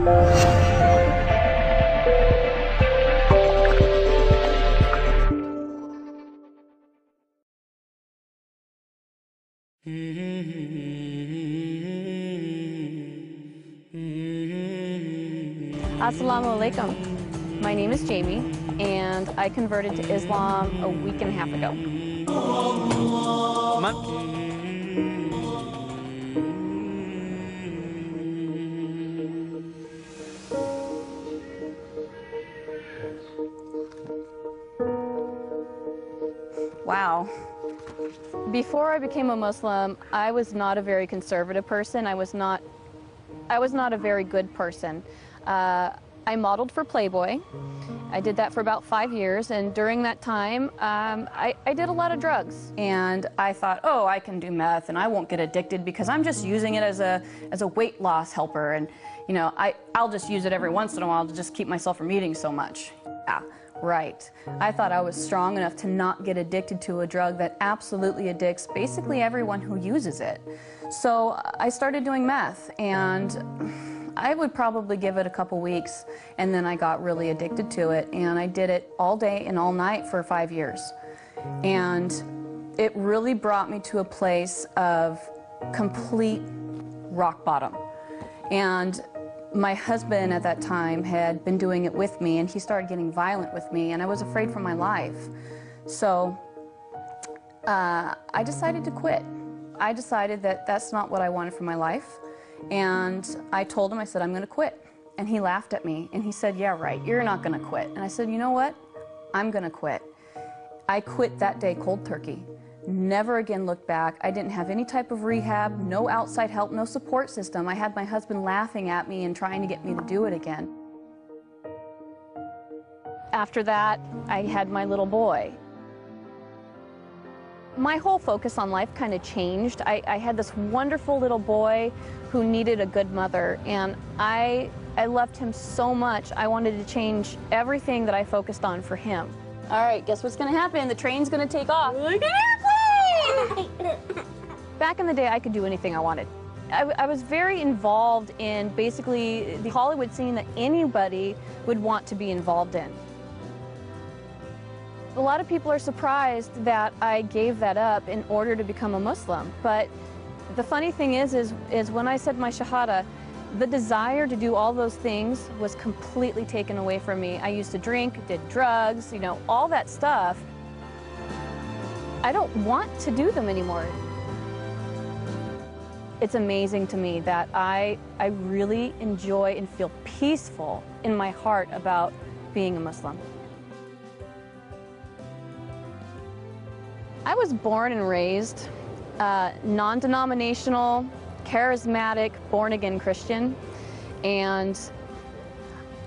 Assalamu alaikum. My name is Jamie, and I converted to Islam a week and a half ago. Wow. Before I became a Muslim, I was not a very conservative person. I was not a very good person. I modeled for Playboy. I did that for about 5 years, and during that time, I did a lot of drugs. And I thought, oh, I can do meth, and I won't get addicted because I'm just using it as a weight loss helper, and you know, I'll just use it every once in a while to just keep myself from eating so much. Yeah, right. I thought I was strong enough to not get addicted to a drug that absolutely addicts basically everyone who uses it. So I started doing meth, and I would probably give it a couple weeks, and then I got really addicted to it, and I did it all day and all night for 5 years. And it really brought me to a place of complete rock bottom. And my husband at that time had been doing it with me, and he started getting violent with me, and I was afraid for my life. So I decided to quit. I decided that that's not what I wanted for my life. And I told him, I said, I'm going to quit. And he laughed at me, and he said, yeah, right, you're not going to quit. And I said, you know what? I'm going to quit. I quit that day cold turkey. Never again looked back. I didn't have any type of rehab, no outside help, no support system. I had my husband laughing at me and trying to get me to do it again. After that, I had my little boy. My whole focus on life kind of changed. I had this wonderful little boy who needed a good mother, and I loved him so much. I wanted to change everything that I focused on for him. All right, guess what's going to happen? The train's going to take off. Like an airplane! Back in the day, I could do anything I wanted. I was very involved in basically the Hollywood scene that anybody would want to be involved in. A lot of people are surprised that I gave that up in order to become a Muslim. But the funny thing is when I said my Shahada, the desire to do all those things was completely taken away from me. I used to drink, did drugs, you know, all that stuff. I don't want to do them anymore. It's amazing to me that I really enjoy and feel peaceful in my heart about being a Muslim. I was born and raised non-denominational, charismatic, born-again Christian, and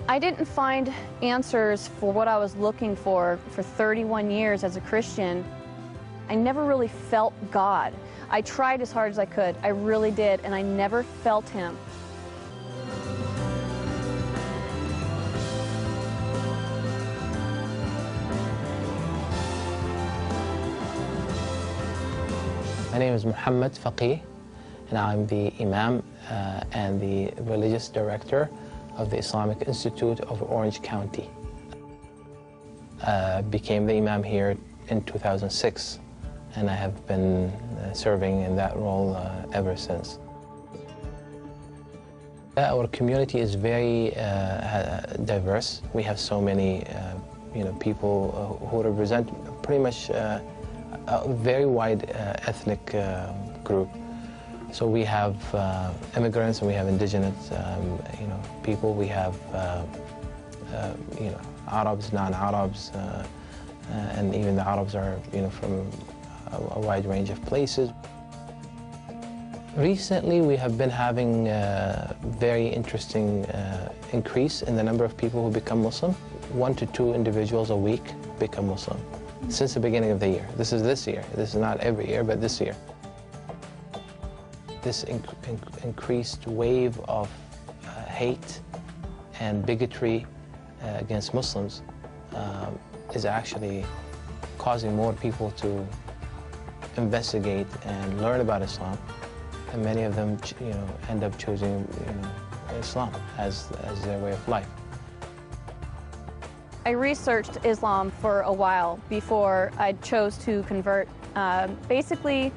I didn't find answers for what I was looking for 31 years as a Christian. I never really felt God. I tried as hard as I could, I really did, and I never felt Him. My name is Muhammad Faqih, and I'm the Imam and the Religious Director of the Islamic Institute of Orange County. Became the Imam here in 2006, and I have been serving in that role ever since. Our community is very diverse. We have so many people who represent pretty much a very wide ethnic group. So we have immigrants, and we have indigenous people. We have Arabs, non-Arabs, and even the Arabs are from a wide range of places. Recently, we have been having a very interesting increase in the number of people who become Muslim. 1 to 2 individuals a week become Muslim since the beginning of the year. This is this year. This is not every year, but this year. This increased wave of hate and bigotry against Muslims is actually causing more people to investigate and learn about Islam, and many of them, end up choosing, Islam as their way of life. I researched Islam for a while before I chose to convert. Basically,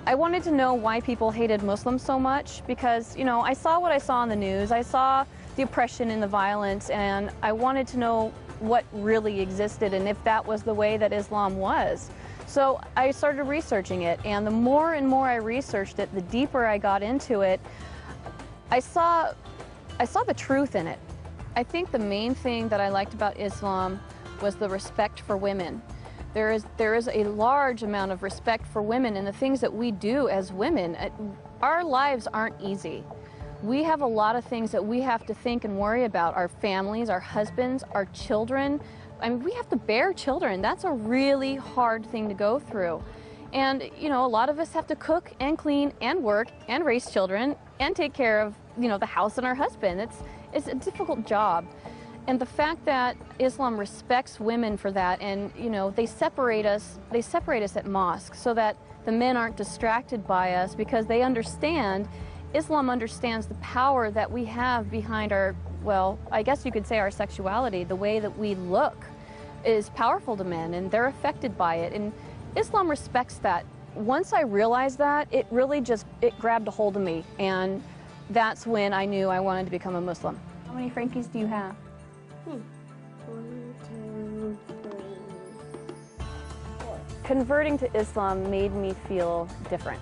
I wanted to know why people hated Muslims so much because, you know, I saw what I saw on the news. I saw the oppression and the violence, and I wanted to know what really existed and if that was the way that Islam was. So I started researching it, and the more and more I researched it, the deeper I got into it, I saw the truth in it. I think the main thing that I liked about Islam was the respect for women. There is a large amount of respect for women and the things that we do as women. Our lives aren't easy. We have a lot of things that we have to think and worry about. Our families, our husbands, our children. I mean, we have to bear children. That's a really hard thing to go through. And, you know, a lot of us have to cook and clean and work and raise children and take care of, you know, the house and our husband. It's a difficult job. And the fact that Islam respects women for that, and, you know, they separate us at mosque so that the men aren't distracted by us because they understand, Islam understands the power that we have behind our, well, I guess you could say our sexuality. The way that we look is powerful to men, and they're affected by it. And Islam respects that. Once I realized that, it really just, it grabbed a hold of me, and that's when I knew I wanted to become a Muslim. How many Frankies do you have? 1, 2, 3, 4. Converting to Islam made me feel different.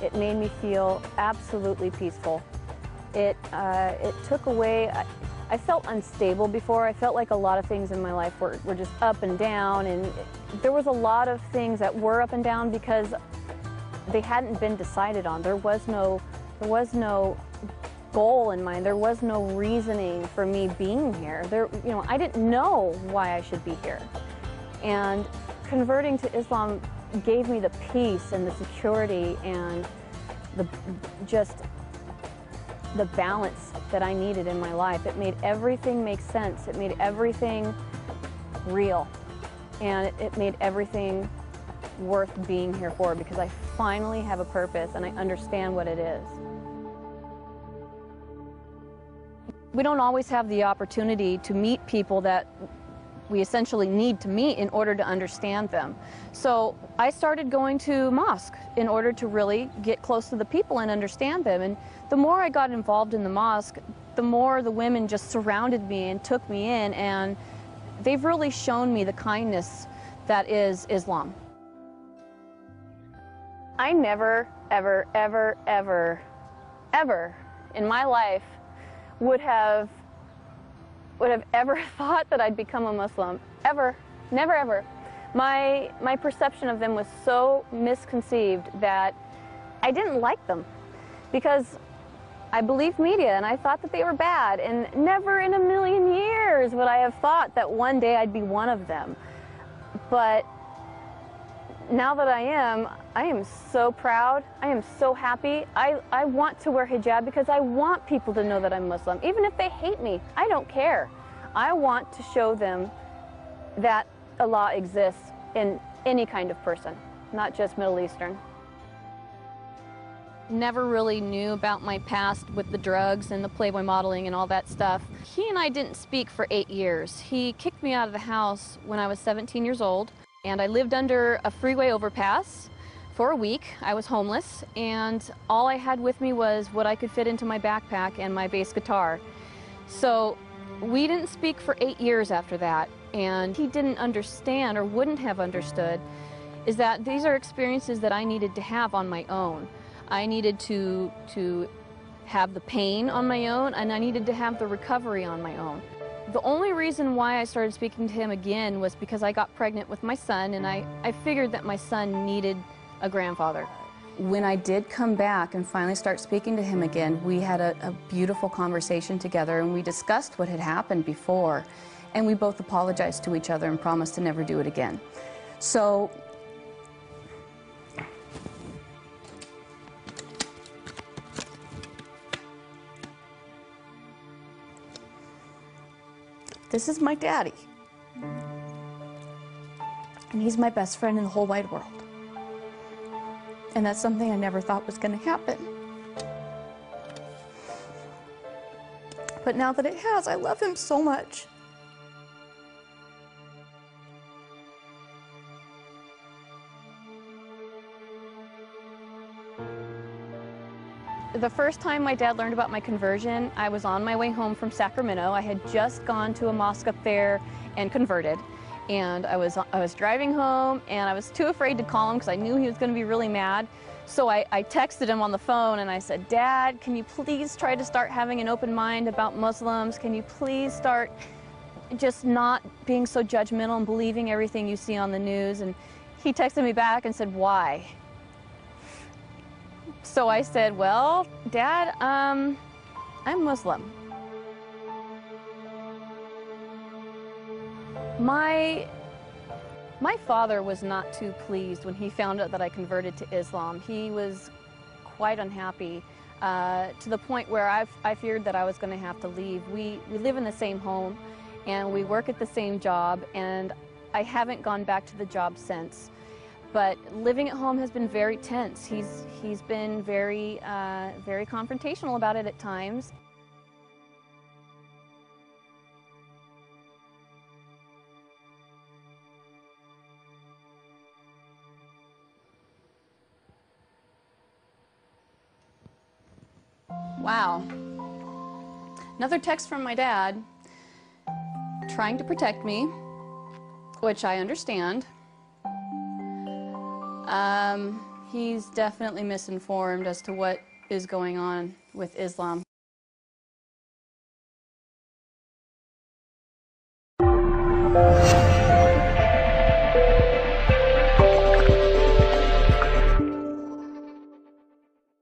It made me feel absolutely peaceful. It took away, I felt unstable before. I felt like a lot of things in my life were just up and down, and there was a lot of things that were up and down because they hadn't been decided on. There was no goal in mind. There was no reasoning for me being here. You know, I didn't know why I should be here. And converting to Islam gave me the peace and the security and the balance that I needed in my life. It made everything make sense. It made everything real. And it made everything worth being here for because I finally have a purpose and I understand what it is. We don't always have the opportunity to meet people that we essentially need to meet in order to understand them. So I started going to mosque in order to really get close to the people and understand them. And the more I got involved in the mosque, the more the women just surrounded me and took me in, and they've really shown me the kindness that is Islam. I never, ever, ever, ever, ever in my life would have ever thought that I'd become a Muslim. Ever. Never, ever. My perception of them was so misconceived that I didn't like them because I believed media and I thought that they were bad, and never in a million years would I have thought that one day I'd be one of them. But now that I am so proud. I am so happy. I want to wear hijab because I want people to know that I'm Muslim. Even if they hate me, I don't care. I want to show them that Allah exists in any kind of person, not just Middle Eastern. Never really knew about my past with the drugs and the Playboy modeling and all that stuff. He and I didn't speak for 8 years. He kicked me out of the house when I was 17 years old, and I lived under a freeway overpass for a week. I was homeless, and all I had with me was what I could fit into my backpack and my bass guitar. So we didn't speak for 8 years after that, and he didn't understand, or wouldn't have understood, is that these are experiences that I needed to have on my own. I needed to have the pain on my own, and I needed to have the recovery on my own. The only reason why I started speaking to him again was because I got pregnant with my son, and I figured that my son needed a grandfather. When I did come back and finally start speaking to him again, we had a beautiful conversation together, and we discussed what had happened before, and we both apologized to each other and promised to never do it again. So this is my daddy, and he's my best friend in the whole wide world. And that's something I never thought was going to happen. but now that it has, I love him so much. The first time my dad learned about my conversion, I was on my way home from Sacramento. I had just gone to a mosque up there and converted. And I was driving home, and I was too afraid to call him because I knew he was going to be really mad. So I texted him on the phone and I said, "Dad, can you please try to start having an open mind about Muslims? Can you please start just not being so judgmental and believing everything you see on the news?" And he texted me back and said, "Why?" So I said, "Well, Dad, I'm Muslim." My father was not too pleased when he found out that I converted to Islam. He was quite unhappy to the point where I feared that I was going to have to leave. We live in the same home and we work at the same job, and I haven't gone back to the job since. But living at home has been very tense. He's been very confrontational about it at times. Wow. Another text from my dad trying to protect me, which I understand. He's definitely misinformed as to what is going on with Islam.